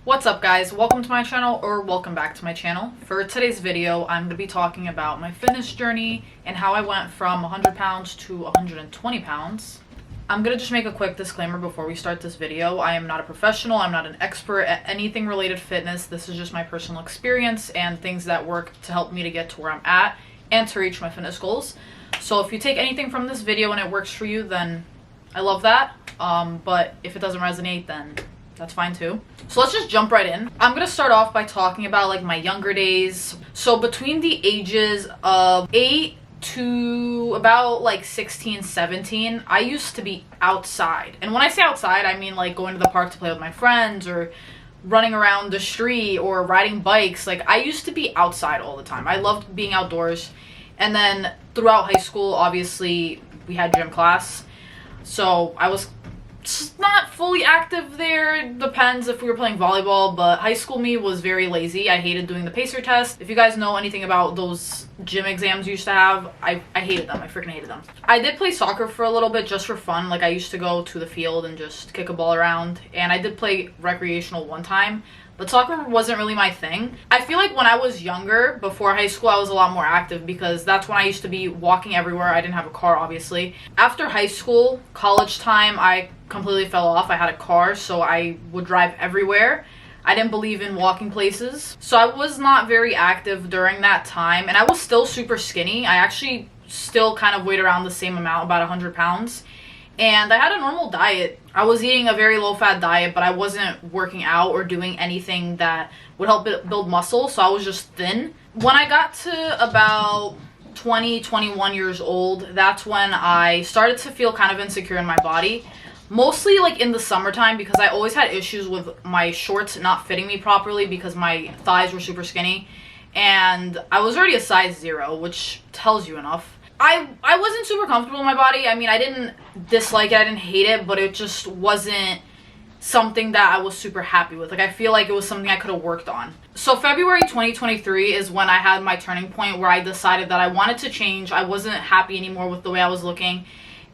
What's up guys, welcome to my channel, or welcome back to my channel. For today's video, I'm going to be talking about my fitness journey and how I went from 100 pounds to 120 pounds. I'm going to just make a quick disclaimer before we start this video. I am not a professional, I'm not an expert at anything related to fitness. This is just my personal experience and things that work to help me to get to where I'm at and to reach my fitness goals. So if you take anything from this video and it works for you, then I love that. But if it doesn't resonate, then that's fine too. So let's just jump right in. I'm gonna start off by talking about like my younger days. So between the ages of 8 to about like 16, 17, I used to be outside. And when I say outside, I mean like going to the park to play with my friends or running around the street or riding bikes. Like I used to be outside all the time. I loved being outdoors. And then throughout high school, obviously we had gym class. So I was not fully active there. It depends if we were playing volleyball, but high school me was very lazy. I hated doing the pacer test. If you guys know anything about those gym exams you used to have, I hated them. I freaking hated them. I did play soccer for a little bit just for fun. Like I used to go to the field and just kick a ball around, and I did play recreational one time, but soccer wasn't really my thing. I feel like when I was younger, before high school, I was a lot more active because that's when I used to be walking everywhere. I didn't have a car, obviously. After high school, college time, I completely fell off. I had a car, so I would drive everywhere. I didn't believe in walking places. So I was not very active during that time, and I was still super skinny. I actually still kind of weighed around the same amount, about 100 pounds. And I had a normal diet. I was eating a very low-fat diet, but I wasn't working out or doing anything that would help it build muscle, so I was just thin. When I got to about 20, 21 years old, that's when I started to feel kind of insecure in my body. Mostly like in the summertime, because I always had issues with my shorts not fitting me properly because my thighs were super skinny. And I was already a size 0, which tells you enough. I wasn't super comfortable in my body. I mean, I didn't dislike it, I didn't hate it, but it just wasn't something that I was super happy with. Like I feel like it was something I could have worked on. So February 2023 is when I had my turning point where I decided that I wanted to change. I wasn't happy anymore with the way I was looking,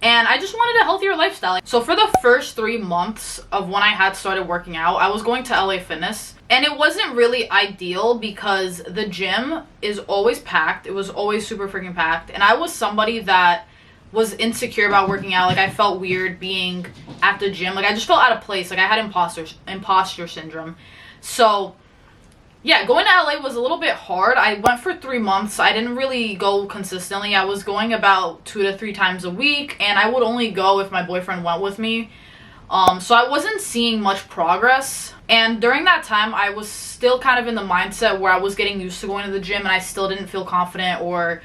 and I just wanted a healthier lifestyle. So for the first 3 months of when I had started working out, I was going to LA Fitness. And it wasn't really ideal because the gym is always packed. It was always super freaking packed. And I was somebody that was insecure about working out. Like I felt weird being at the gym. Like I just felt out of place. Like I had imposter syndrome. So yeah, going to LA was a little bit hard. I went for 3 months. I didn't really go consistently. I was going about 2 to 3 times a week, and I would only go if my boyfriend went with me. So I wasn't seeing much progress. And during that time, I was still kind of in the mindset where I was getting used to going to the gym, and I still didn't feel confident or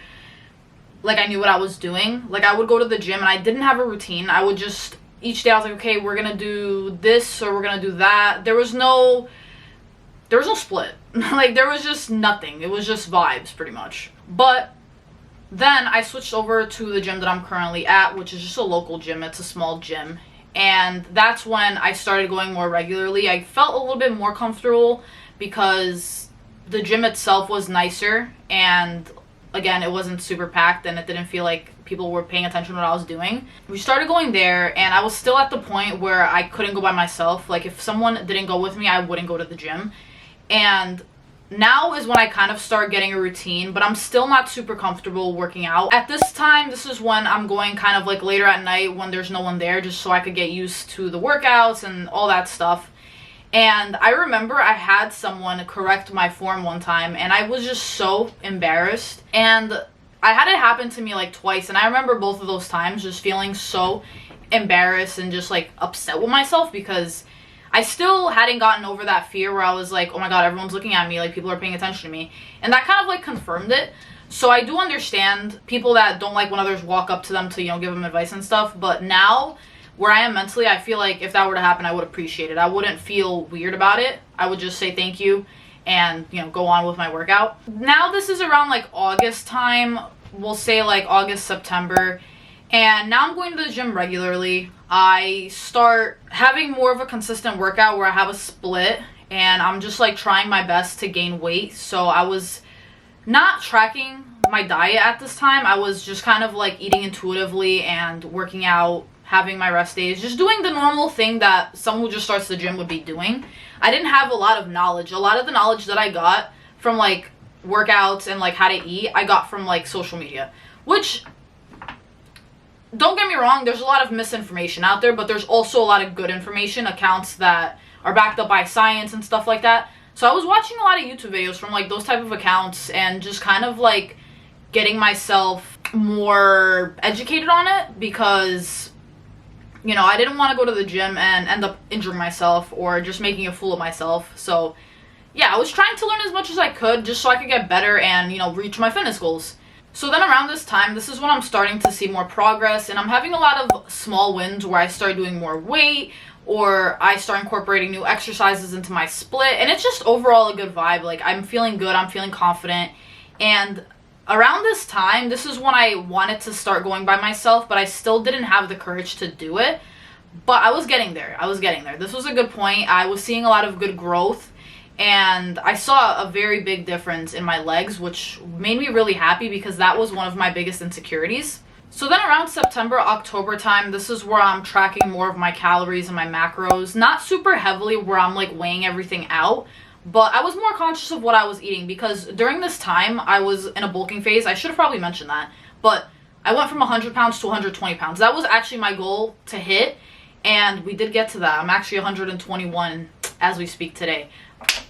like I knew what I was doing. Like I would go to the gym and I didn't have a routine. I would just, each day I was like, okay, we're gonna do this or we're gonna do that. There was no split. Like there was just nothing. It was just vibes pretty much. But then I switched over to the gym that I'm currently at, which is just a local gym. It's a small gym. And that's when I started going more regularly. I felt a little bit more comfortable because the gym itself was nicer, and again, it wasn't super packed and it didn't feel like people were paying attention to what I was doing. We started going there, and I was still at the point where I couldn't go by myself. Like if someone didn't go with me, I wouldn't go to the gym. And now is when I kind of start getting a routine, but I'm still not super comfortable working out. At this time, this is when I'm going kind of like later at night when there's no one there, just so I could get used to the workouts and all that stuff. And I remember I had someone correct my form one time, and I was just so embarrassed. And I had it happen to me like twice, and I remember both of those times just feeling so embarrassed and just like upset with myself because I still hadn't gotten over that fear where I was like, oh my god, everyone's looking at me, like people are paying attention to me. And that kind of like confirmed it. So I do understand people that don't like when others walk up to them to, give them advice and stuff. But now, where I am mentally, I feel like if that were to happen, I would appreciate it. I wouldn't feel weird about it. I would just say thank you and, go on with my workout. Now this is around like August time. We'll say like August, September. And now I'm going to the gym regularly. I start having more of a consistent workout where I have a split, and I'm just like trying my best to gain weight. So I was not tracking my diet at this time. I was just kind of like eating intuitively and working out having my rest days, just doing the normal thing that someone who just starts the gym would be doing. I didn't have a lot of knowledge. A lot of the knowledge that I got from like workouts and like how to eat, I got from like social media, which, don't get me wrong, there's a lot of misinformation out there, but there's also a lot of good information, accounts that are backed up by science and stuff like that. So I was watching a lot of YouTube videos from like those type of accounts and just kind of like getting myself more educated on it, because, you know, I didn't want to go to the gym and end up injuring myself or just making a fool of myself. So yeah, I was trying to learn as much as I could just so I could get better and, you know, reach my fitness goals. So then around this time, this is when I'm starting to see more progress, and I'm having a lot of small wins where I start doing more weight, or I start incorporating new exercises into my split, and it's just overall a good vibe. Like, I'm feeling good, I'm feeling confident. And around this time, this is when I wanted to start going by myself, but I still didn't have the courage to do it. But I was getting there. This was a good point. I was seeing a lot of good growth, and I saw a very big difference in my legs, which made me really happy because that was one of my biggest insecurities. So then around September, October time, this is where I'm tracking more of my calories and my macros. Not super heavily where I'm like weighing everything out, but I was more conscious of what I was eating, because during this time I was in a bulking phase. I should have probably mentioned that, but I went from 100 pounds to 120 pounds. That was actually my goal to hit, and we did get to that. I'm actually 121 as we speak today.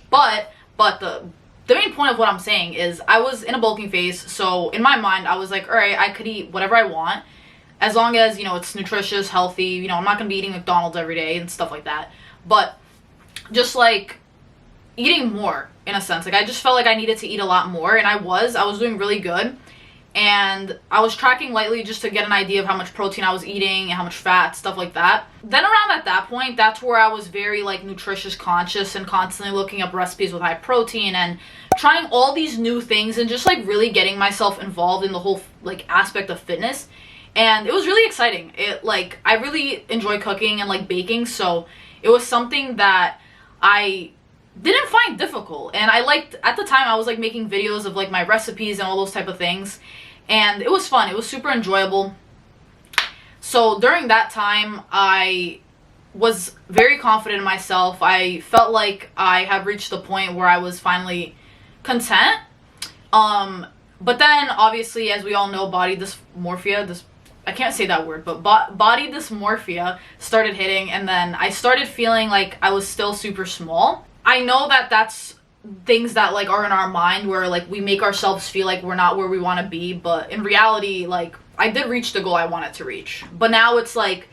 But the main point of what I'm saying is I was in a bulking phase, so in my mind I was like, all right, I could eat whatever I want as long as, you know, it's nutritious, healthy. You know, I'm not gonna be eating McDonald's every day and stuff like that, but just like eating more in a sense. Like, I just felt like I needed to eat a lot more, and I was doing really good. And I was tracking lightly just to get an idea of how much protein I was eating and how much fat, stuff like that. Then around at that point, that's where I was very like nutritious conscious and constantly looking up recipes with high protein and trying all these new things and just like really getting myself involved in the whole like aspect of fitness. And it was really exciting. I really enjoy cooking and like baking, so it was something that I didn't find difficult, and I liked, at the time I was like making videos of like my recipes and all those type of things, and it was fun. It was super enjoyable. So during that time I was very confident in myself. I felt like I had reached the point where I was finally content. But then obviously, as we all know, body dysmorphia, I can't say that word, but body dysmorphia started hitting, and then I started feeling like I was still super small. I know that that's things that like are in our mind where like we make ourselves feel like we're not where we want to be, but in reality, like, I did reach the goal I wanted to reach. But now it's like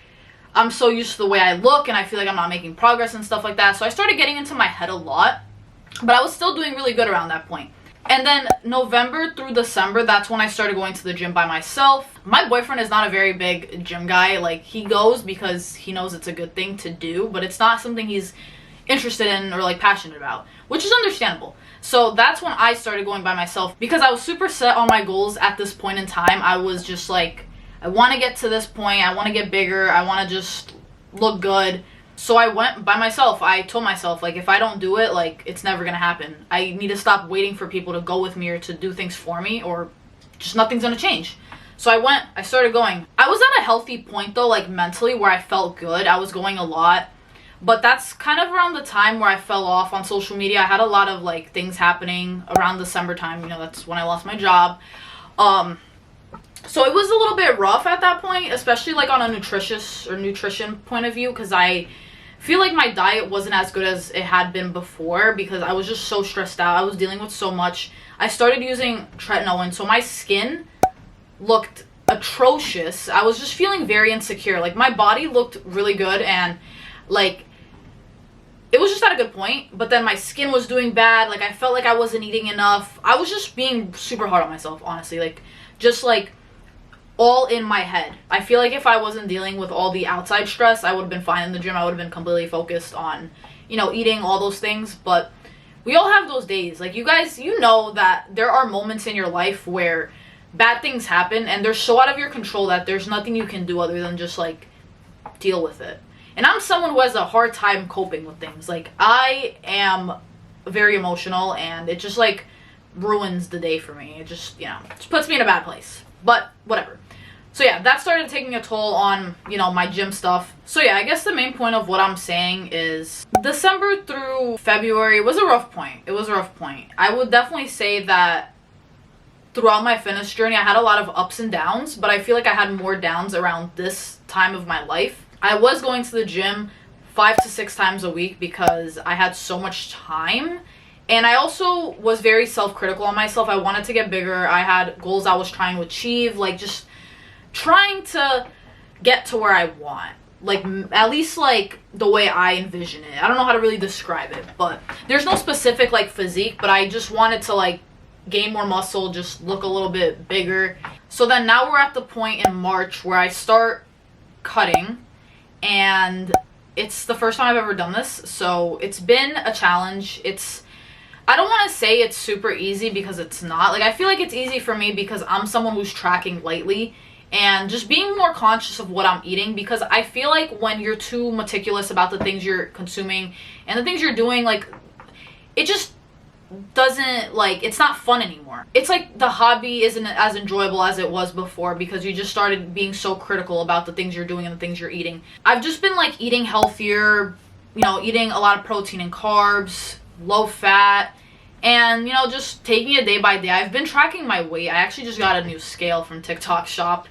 I'm so used to the way I look and I feel like I'm not making progress and stuff like that. So I started getting into my head a lot, but I was still doing really good around that point. And then November through December, that's when I started going to the gym by myself. My boyfriend is not a very big gym guy. Like, he goes because he knows it's a good thing to do, but it's not something he's interested in or like passionate about, which is understandable. So that's when I started going by myself, because I was super set on my goals at this point in time. I was just like, I want to get to this point, I want to get bigger, I want to just look good. So I went by myself. I told myself, like, if I don't do it, like, it's never gonna happen. I need to stop waiting for people to go with me or to do things for me, or just nothing's gonna change. So I started going. I was at a healthy point though, like mentally, where I felt good. I was going a lot. But that's kind of around the time where I fell off on social media. I had a lot of like things happening around December time. You know, that's when I lost my job. So it was a little bit rough at that point, especially like on a nutrition point of view, because I feel like my diet wasn't as good as it had been before because I was just so stressed out. I was dealing with so much. I started using tretinoin, and so my skin looked atrocious. I was just feeling very insecure. Like, my body looked really good, and like, it was just at a good point, but then my skin was doing bad. Like, I felt like I wasn't eating enough. I was just being super hard on myself, honestly. Like, just like all in my head. I feel like if I wasn't dealing with all the outside stress, I would have been fine in the gym. I would have been completely focused on, you know, eating, all those things. But we all have those days. Like, you guys, you know that there are moments in your life where bad things happen and they're so out of your control that there's nothing you can do other than just like deal with it. And I'm someone who has a hard time coping with things. Like, I am very emotional, and it just like ruins the day for me. It just, you know, just puts me in a bad place. But whatever. So yeah, that started taking a toll on, you know, my gym stuff. So yeah, I guess the main point of what I'm saying is December through February was a rough point. It was a rough point. I would definitely say that throughout my fitness journey, I had a lot of ups and downs, but I feel like I had more downs around this time of my life. I was going to the gym 5 to 6 times a week because I had so much time. And I also was very self-critical on myself. I wanted to get bigger. I had goals I was trying to achieve, like just trying to get to where I want. Like, at least like the way I envision it. I don't know how to really describe it, but there's no specific like physique, but I just wanted to like gain more muscle, just look a little bit bigger. So then now we're at the point in March where I start cutting, and it's the first time I've ever done this. So it's been a challenge. I don't want to say it's super easy because it's not. Like, I feel like it's easy for me because I'm someone who's tracking lately and just being more conscious of what I'm eating, because I feel like when you're too meticulous about the things you're consuming and the things you're doing, like, it just doesn't, like, it's not fun anymore. It's like the hobby isn't as enjoyable as it was before because you just started being so critical about the things you're doing and the things you're eating. I've just been like eating healthier, you know, eating a lot of protein and carbs, low fat, and, you know, just taking it day by day. I've been tracking my weight. I actually just got a new scale from TikTok Shop,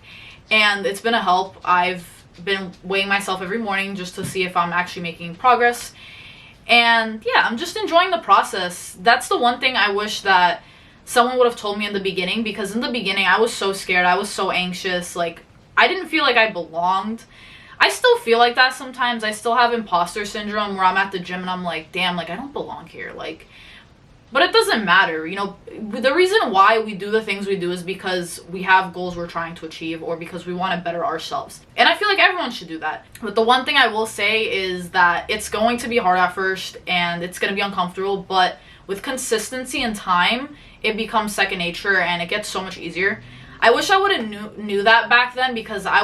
and it's been a help. I've been weighing myself every morning just to see if I'm actually making progress. And yeah, I'm just enjoying the process. That's the one thing I wish that someone would have told me in the beginning, because in the beginning I was so scared. I was so anxious. Like, I didn't feel like I belonged. I still feel like that sometimes. I still have imposter syndrome where I'm at the gym and I'm like, damn, like, I don't belong here. Like, but it doesn't matter. You know, the reason why we do the things we do is because we have goals we're trying to achieve, or because we want to better ourselves. And I feel like everyone should do that. But the one thing I will say is that it's going to be hard at first and it's going to be uncomfortable, but with consistency and time, it becomes second nature and it gets so much easier. I wish I would have knew that back then, because I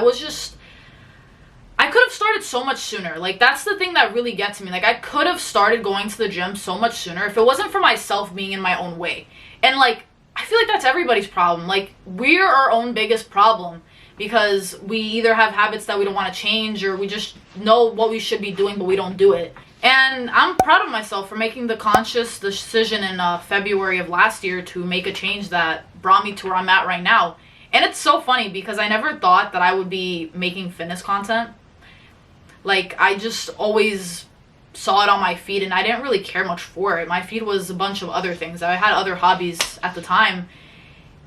could have started so much sooner. Like, that's the thing that really gets me. Like, I could have started going to the gym so much sooner if it wasn't for myself being in my own way. And, like, I feel like that's everybody's problem. Like, we're our own biggest problem, because we either have habits that we don't want to change, or we just know what we should be doing, but we don't do it. And I'm proud of myself for making the conscious decision in February of last year to make a change that brought me to where I'm at right now. And it's so funny because I never thought that I would be making fitness content. Like, I just always saw it on my feed and I didn't really care much for it. My feed was a bunch of other things. I had other hobbies at the time.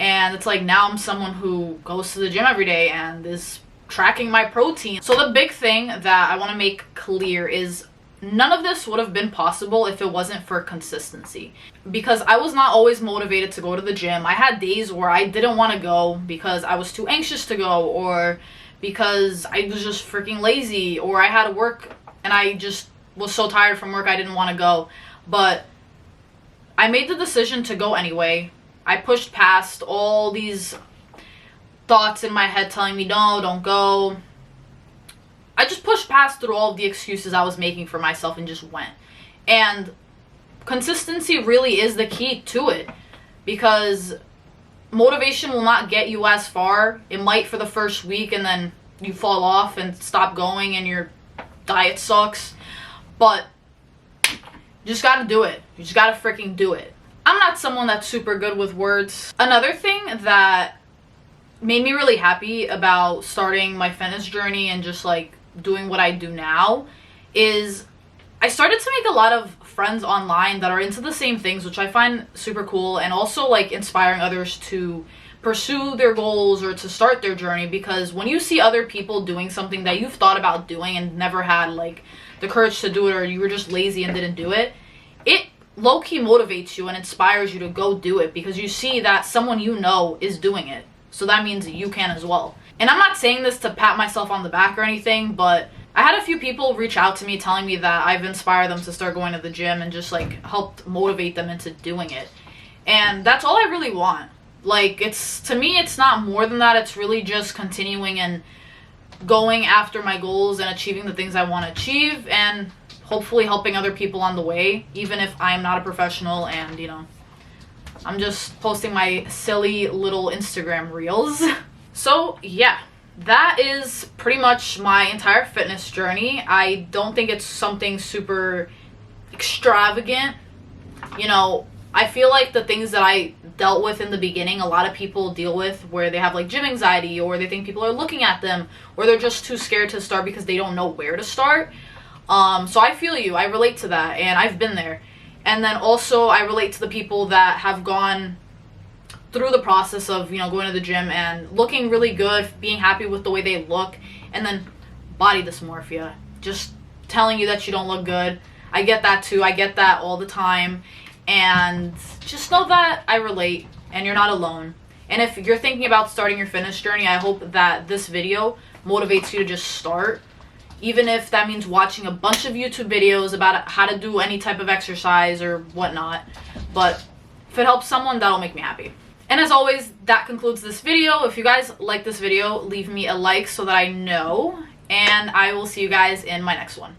And it's like, now I'm someone who goes to the gym every day and is tracking my protein. So the big thing that I want to make clear is none of this would have been possible if it wasn't for consistency. Because I was not always motivated to go to the gym. I had days where I didn't want to go because I was too anxious to go, or because I was just freaking lazy, or I had to work and I just was so tired from work I didn't want to go. But I made the decision to go anyway. I pushed past all these thoughts in my head telling me, no, don't go. I just pushed past through all of the excuses I was making for myself and just went. And consistency really is the key to it, because motivation will not get you as far. It might for the first week, and then you fall off and stop going and your diet sucks. But you just gotta do it. You just gotta freaking do it. I'm not someone that's super good with words. Another thing that made me really happy about starting my fitness journey and just like doing what I do now is I started to make a lot of friends online that are into the same things, which I find super cool, and also like inspiring others to pursue their goals or to start their journey. Because when you see other people doing something that you've thought about doing and never had like the courage to do it, or you were just lazy and didn't do it, it low-key motivates you and inspires you to go do it, because you see that someone you know is doing it. So that means you can as well. And I'm not saying this to pat myself on the back or anything, but I had a few people reach out to me telling me that I've inspired them to start going to the gym and just like helped motivate them into doing it. And that's all I really want. Like, to me, it's not more than that. It's really just continuing and going after my goals and achieving the things I want to achieve, and hopefully helping other people on the way, even if I'm not a professional and, you know, I'm just posting my silly little Instagram reels. So yeah, that is pretty much my entire fitness journey. I don't think it's something super extravagant. You know, I feel like the things that I dealt with in the beginning, a lot of people deal with, where they have like gym anxiety, or they think people are looking at them, or they're just too scared to start because they don't know where to start. So I feel you. I relate to that, and I've been there. And then also I relate to the people that have gone through the process of, you know, going to the gym and looking really good, being happy with the way they look, and then body dysmorphia, just telling you that you don't look good. I get that too. I get that all the time. And just know that I relate, and you're not alone. And if you're thinking about starting your fitness journey, I hope that this video motivates you to just start. Even if that means watching a bunch of YouTube videos about how to do any type of exercise or whatnot. But if it helps someone, that'll make me happy. And as always, that concludes this video. If you guys like this video, leave me a like so that I know. And I will see you guys in my next one.